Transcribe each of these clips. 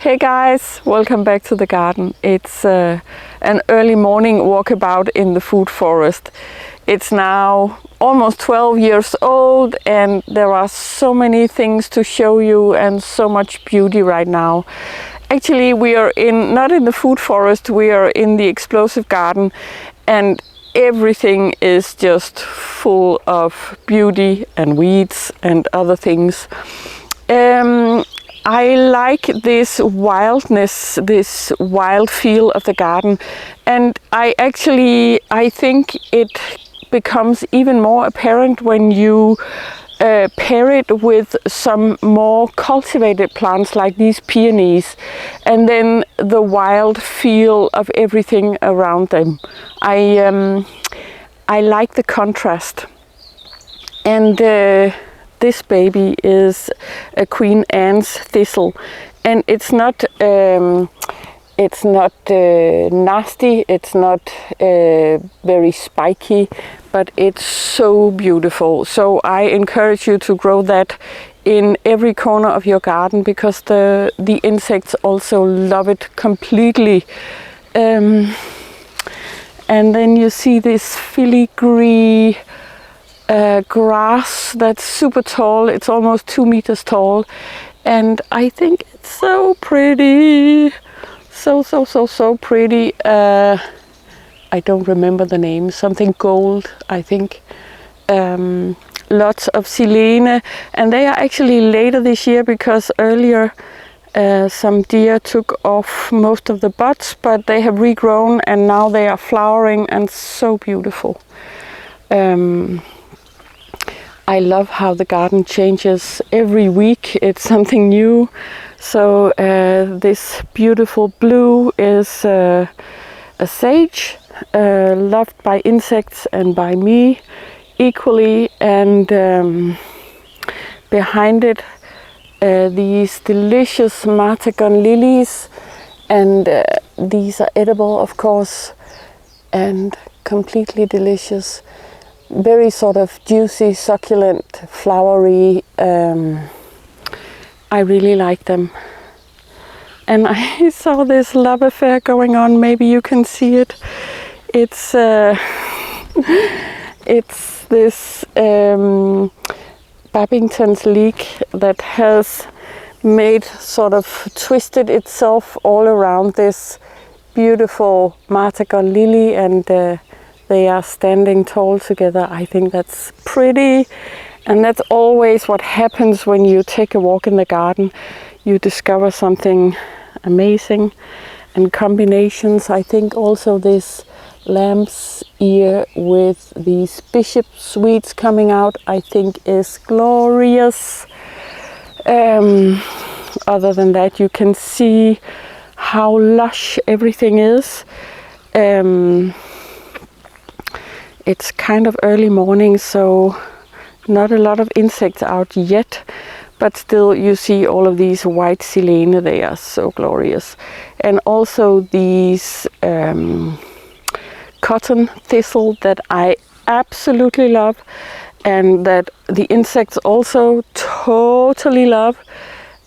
Hey guys, welcome back to the garden. It's an early morning walkabout in the food forest. It's now almost 12 years old and there are so many things to show you and so much beauty right now. Actually, we are not in the food forest, we are in the explosive garden, and everything is just full of beauty and weeds and other things. I like this wildness, this wild feel of the garden, and I think it becomes even more apparent when you pair it with some more cultivated plants like these peonies, and then the wild feel of everything around them. I like the contrast. And this baby is a Queen Anne's thistle, and it's not nasty, it's not very spiky, but it's so beautiful. So I encourage you to grow that in every corner of your garden, because the insects also love it completely. And then you see this filigree grass that's super tall. It's almost 2 meters tall, and I think it's so pretty. So pretty. I don't remember the name, something gold, I think. Lots of silene, and they are actually later this year because earlier some deer took off most of the buds, but they have regrown and now they are flowering and so beautiful. I love how the garden changes every week. It's something new. So this beautiful blue is a sage, loved by insects and by me equally, and behind it these delicious martagon lilies, and these are edible, of course, and completely delicious. Very sort of juicy, succulent, flowery. I really like them. And I saw this love affair going on. Maybe you can see it. It's this Babington's leek that has sort of twisted itself all around this beautiful martagon lily, and they are standing tall together. I think that's pretty, and that's always what happens when you take a walk in the garden. You discover something amazing, and combinations. I think also this lamb's ear with these bishop's weeds coming out, I think is glorious. Other than that, you can see how lush everything is. It's kind of early morning, so not a lot of insects out yet, but still you see all of these white silene. They are so glorious. And also these cotton thistle that I absolutely love, and that the insects also totally love.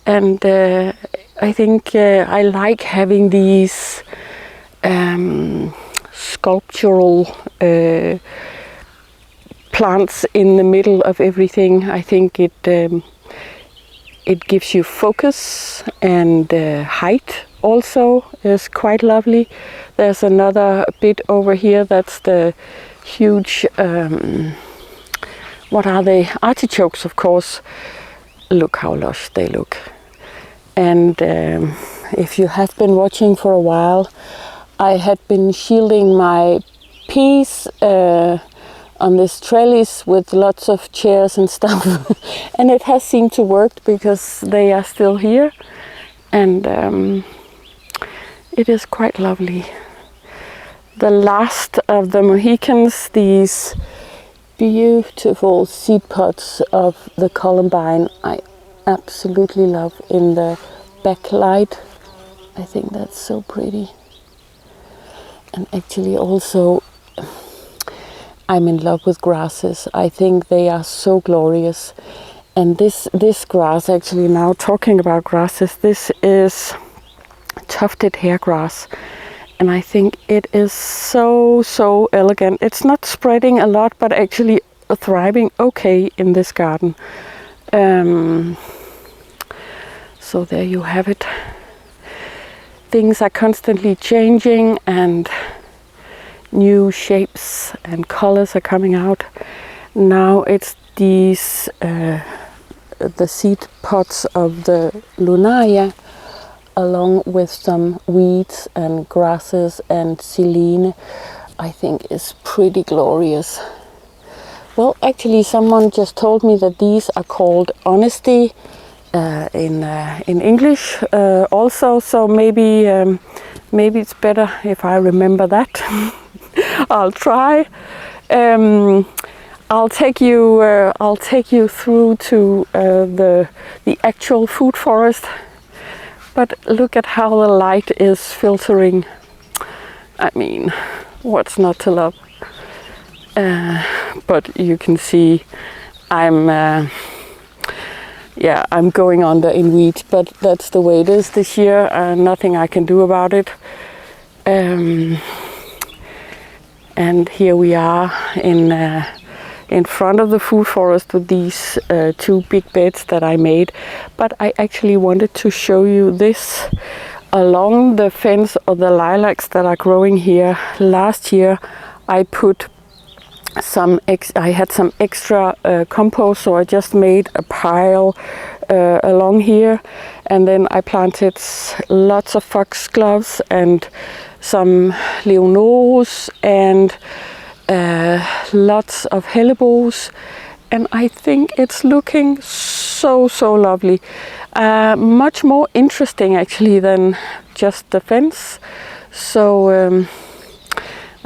And I think I like having these sculptural plants in the middle of everything. I think it gives you focus, and height also is quite lovely. There's another bit over here, that's the huge what are they? Artichokes, of course. Look how lush they look. And if you have been watching for a while, I had been shielding my peas on this trellis with lots of chairs and stuff, and it has seemed to work because they are still here, and it is quite lovely. The last of the Mohicans, these beautiful seed pods of the columbine, I absolutely love in the backlight. I think that's so pretty. And actually also I'm in love with grasses. I think they are so glorious. And this grass, actually, now talking about grasses, this is tufted hair grass. And I think it is so elegant. It's not spreading a lot, but actually thriving okay in this garden. So there you have it. Things are constantly changing and new shapes and colors are coming out. Now it's these the seed pods of the Lunaria, along with some weeds and grasses and Silene, I think is pretty glorious. Well, actually someone just told me that these are called Honesty in English also, so maybe it's better if I remember that. I'll try. I'll take you through to the actual food forest. But look at how the light is filtering. I mean, what's not to love? But you can see I'm going under in weeds, but that's the way it is this year. Nothing I can do about it. And here we are in front of the food forest with these two big beds that I made. But I actually wanted to show you this along the fence of the lilacs that are growing here. Last year I put I had some extra compost, so I just made a pile along here, and then I planted lots of foxgloves and some leonoros and lots of hellebores, and I think it's looking so lovely. Much more interesting actually than just the fence. So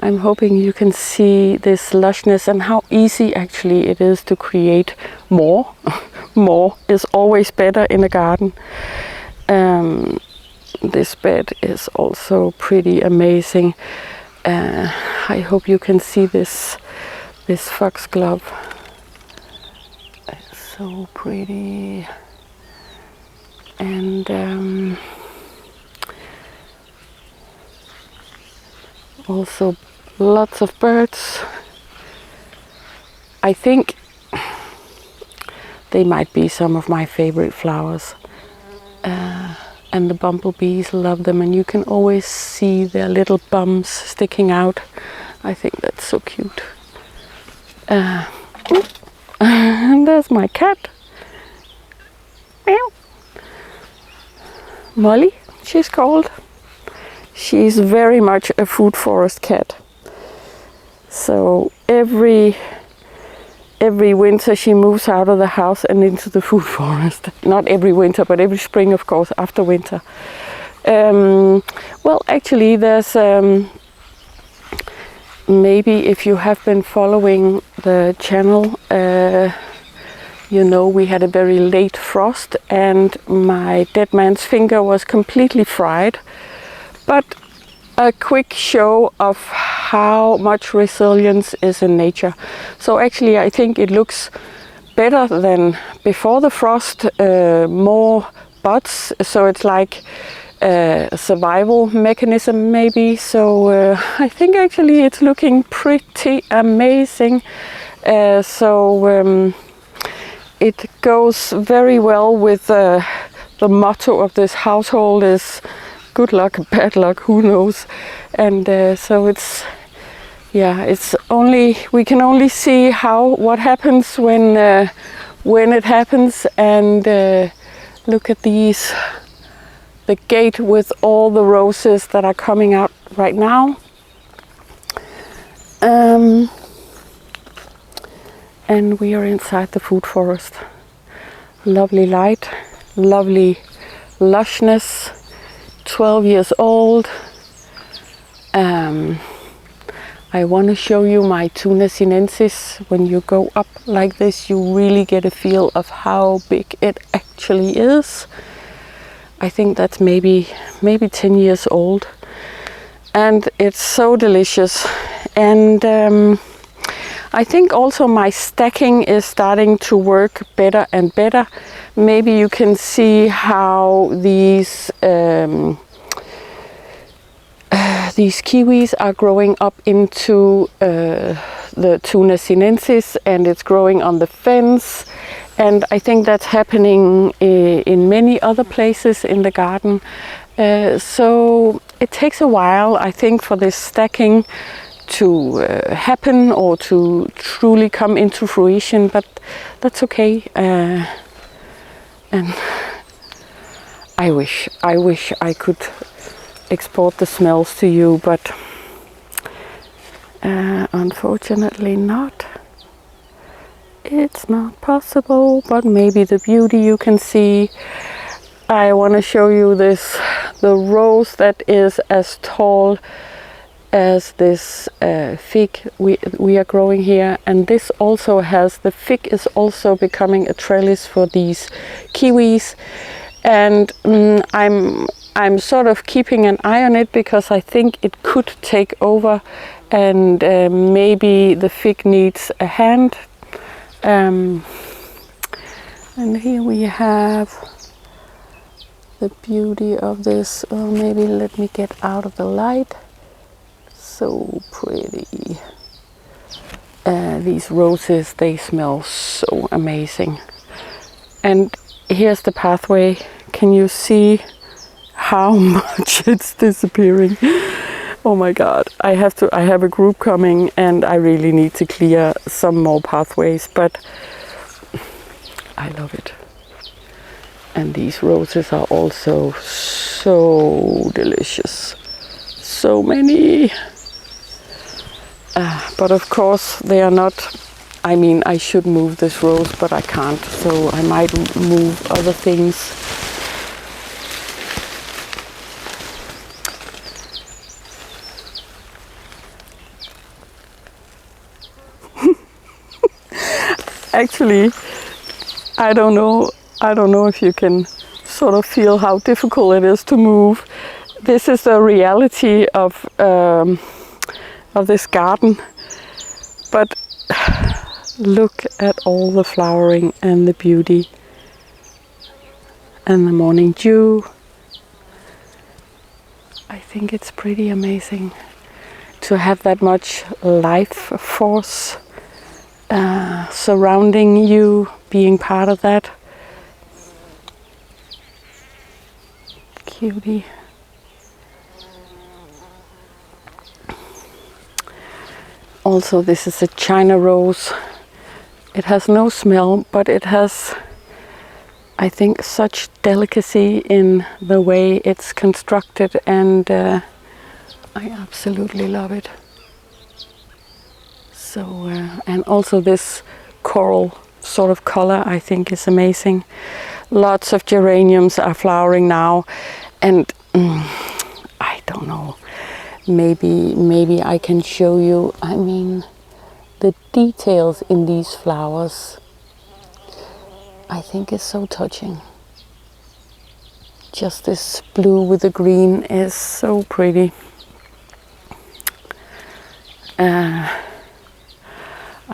I'm hoping you can see this lushness and how easy actually it is to create more. More is always better in a garden. This bed is also pretty amazing. I hope you can see this foxglove. It's so pretty. And also lots of birds. I think they might be some of my favorite flowers. And the bumblebees love them, and you can always see their little bums sticking out. I think that's so cute. And there's my cat. Meow. Molly, she's called. She's very much a food forest cat. So every winter she moves out of the house and into the food forest. Not every winter, but every spring, of course, after winter. Well, actually, there's maybe if you have been following the channel, you know we had a very late frost and my dead man's finger was completely fried. But a quick show of how much resilience is in nature. So actually I think it looks better than before the frost, more buds, so it's like a survival mechanism maybe. So I think actually it's looking pretty amazing. It goes very well with the motto of this household is good luck, bad luck, who knows. And so it's only, we can only see what happens when it happens. And look at these, the gate with all the roses that are coming out right now. And we are inside the food forest. Lovely light, lovely lushness. 12 years old. I want to show you my Tuna sinensis. When you go up like this, you really get a feel of how big it actually is. I think that's maybe 10 years old, and it's so delicious. And I think also my stacking is starting to work better and better. Maybe you can see how these these kiwis are growing up into the Tuna sinensis, and it's growing on the fence. And I think that's happening in many other places in the garden. So it takes a while, I think, for this stacking to happen or to truly come into fruition, but that's okay. And I wish I could export the smells to you, but unfortunately not. It's not possible, but maybe the beauty you can see. I want to show you this, the rose that is as tall as this fig we are growing here, and this also has, the fig is also becoming a trellis for these kiwis, and I'm sort of keeping an eye on it because I think it could take over, and maybe the fig needs a hand. And here we have the beauty of this. Oh, maybe let me get out of the light. So pretty. These roses, they smell so amazing. And here's the pathway. Can you see how much it's disappearing? Oh my god, I have a group coming and I really need to clear some more pathways, but I love it. And these roses are also so delicious. So many. But of course they are not, I mean, I should move this rose, but I can't, so I might move other things. Actually, I don't know if you can sort of feel how difficult it is to move. This is the reality of this garden. But look at all the flowering and the beauty and the morning dew. I think it's pretty amazing to have that much life force surrounding you, being part of that. Cutie. Also, this is a China rose. It has no smell, but it has, I think, such delicacy in the way it's constructed, and I absolutely love it. So, and also this coral sort of color, I think, is amazing. Lots of geraniums are flowering now, and I don't know, maybe I can show you, I mean, the details in these flowers, I think is so touching. Just this blue with the green is so pretty.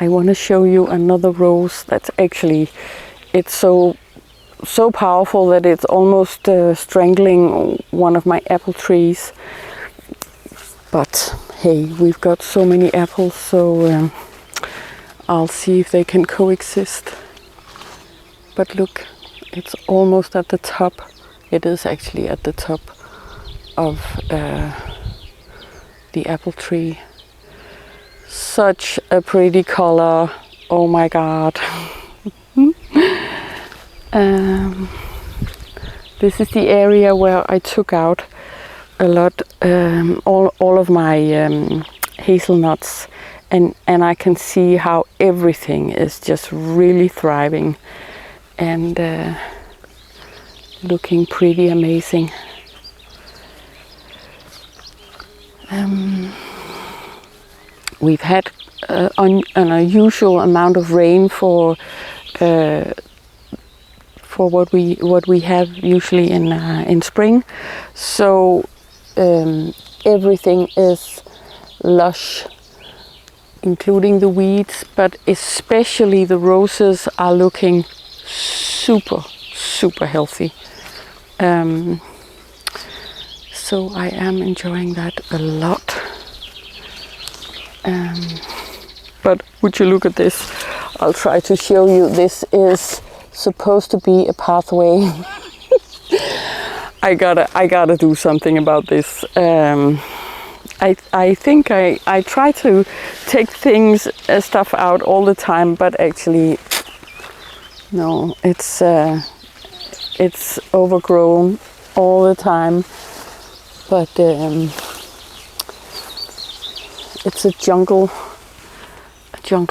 I want to show you another rose that's actually, it's so powerful that it's almost strangling one of my apple trees. But hey, we've got so many apples, so I'll see if they can coexist. But look, it's almost at the top. It is actually at the top of the apple tree. Such a pretty color. Oh my god. This is the area where I took out a lot, all of my hazelnuts, and I can see how everything is just really thriving and looking pretty amazing. We've had an unusual amount of rain for what we have usually in spring, so everything is lush, including the weeds, but especially the roses are looking super healthy. So I am enjoying that. a lot. But would you look at this? I'll try to show you. This is supposed to be a pathway. I gotta do something about this. I think I try to take stuff out all the time, but actually, no, it's overgrown all the time. But it's a jungle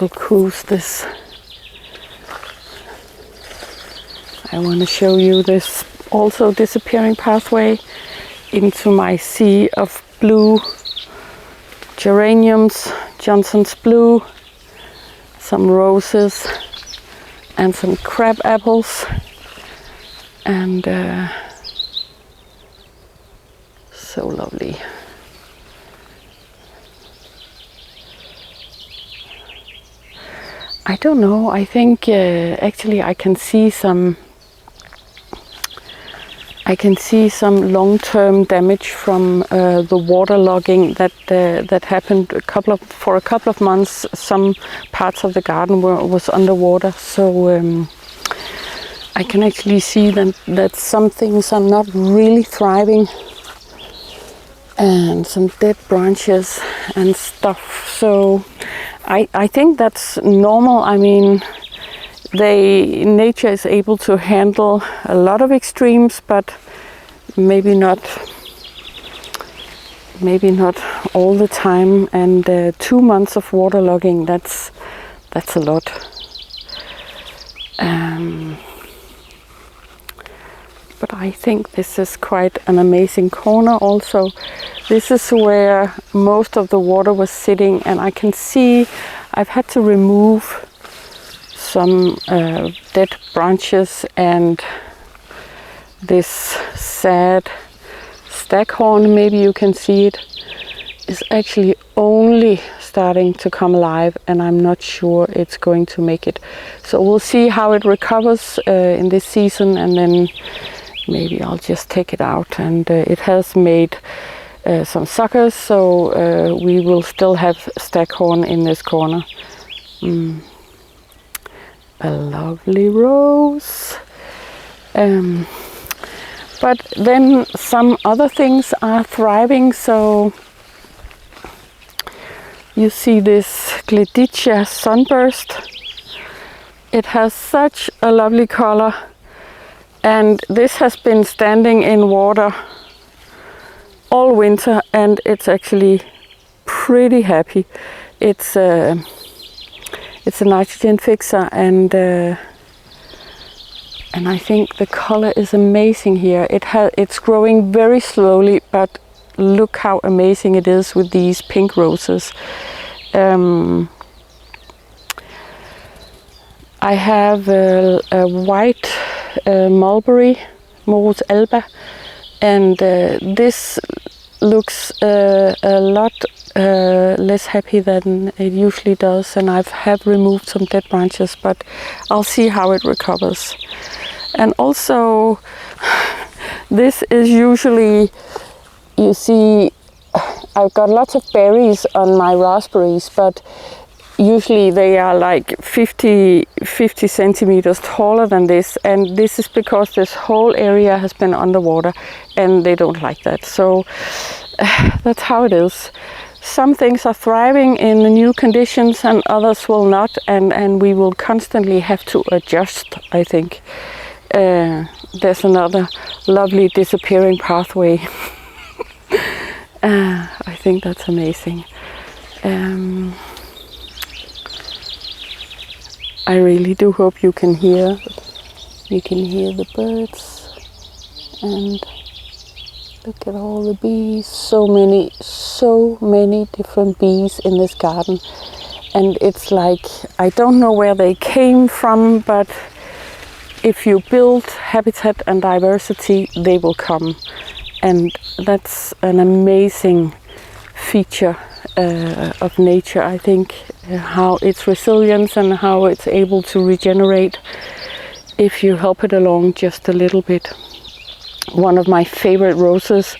cruise. This. I want to show you this also disappearing pathway into my sea of blue geraniums, Johnson's blue, some roses, and some crab apples, and so lovely. I don't know, I think actually I can see some long-term damage from the waterlogging that happened for a couple of months. Some parts of the garden was underwater, so I can actually see that some things are not really thriving, and some dead branches and stuff. So I think that's normal. I mean, nature is able to handle a lot of extremes, but maybe not all the time. And 2 months of waterlogging, that's a lot. But I think this is quite an amazing corner also. This is where most of the water was sitting, and I can see I've had to remove some dead branches, and this sad staghorn, maybe you can see it, is actually only starting to come alive, and I'm not sure it's going to make it. So we'll see how it recovers in this season, and then maybe I'll just take it out. And it has made some suckers, so we will still have staghorn in this corner. A lovely rose. But then some other things are thriving. So you see this Gleditsia sunburst. It has such a lovely color, and this has been standing in water all winter, and it's actually pretty happy. It's a nitrogen fixer, and I think the color is amazing here. It's growing very slowly, but look how amazing it is with these pink roses. I have a white mulberry, Morus alba, and this looks a lot less happy than it usually does, and I have removed some dead branches, but I'll see how it recovers. And also, this is usually, you see, I've got lots of berries on my raspberries, but usually they are like 50 centimeters taller than this, and this is because this whole area has been underwater, and they don't like that. So that's how it is. Some things are thriving in the new conditions and others will not, and we will constantly have to adjust, I think. There's another lovely disappearing pathway. I think that's amazing. I really do hope you can hear the birds, and look at all the bees. So many different bees in this garden, and it's like, I don't know where they came from, but if you build habitat and diversity, they will come, and that's an amazing feature of nature, I think, how it's resilience and how it's able to regenerate if you help it along just a little bit. One of my favorite roses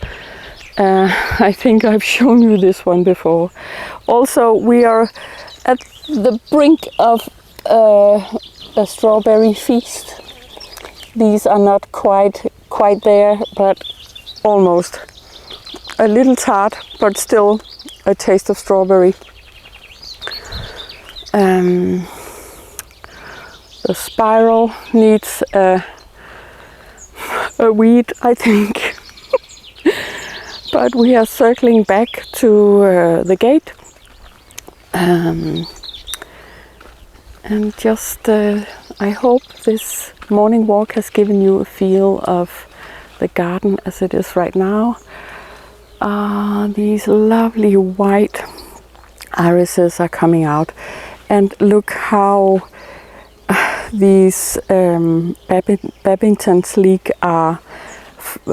I think I've shown you this one before. Also, we are at the brink of a strawberry feast. These are not quite there, but almost. A little tart, but still a taste of strawberry. The spiral needs a weed, I think. But we are circling back to the gate. And just, I hope this morning walk has given you a feel of the garden as it is right now. These lovely white irises are coming out, and look how these Babington's leek are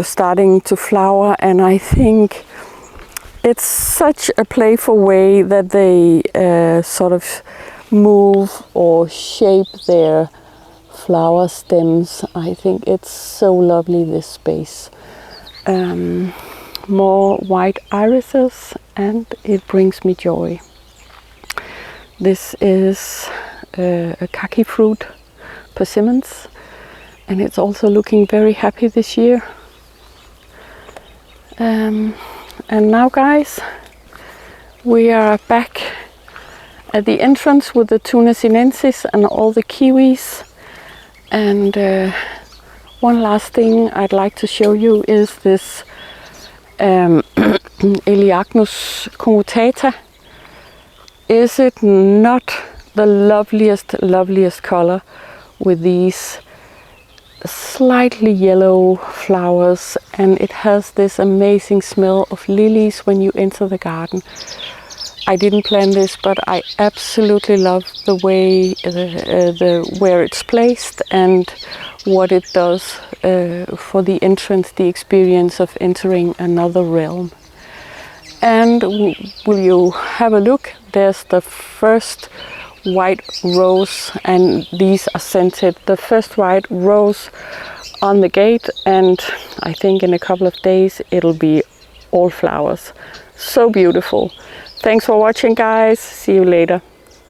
starting to flower, and I think it's such a playful way that they sort of move or shape their flower stems. I think it's so lovely, this space. More white irises, and it brings me joy. This is a kaki fruit persimmons, and it's also looking very happy this year. And now, guys, we are back at the entrance with the Tuna sinensis and all the kiwis. And one last thing I'd like to show you is this Elaeagnus commutata. Is it not the loveliest color, with these slightly yellow flowers, and it has this amazing smell of lilies when you enter the garden. I didn't plan this, but I absolutely love the way where it's placed and what it does for the entrance, the experience of entering another realm. And will you have a look? There's the first white rose, and these are scented. The first white rose on the gate, and I think in a couple of days it'll be all flowers. So beautiful. Thanks for watching, guys. See you later.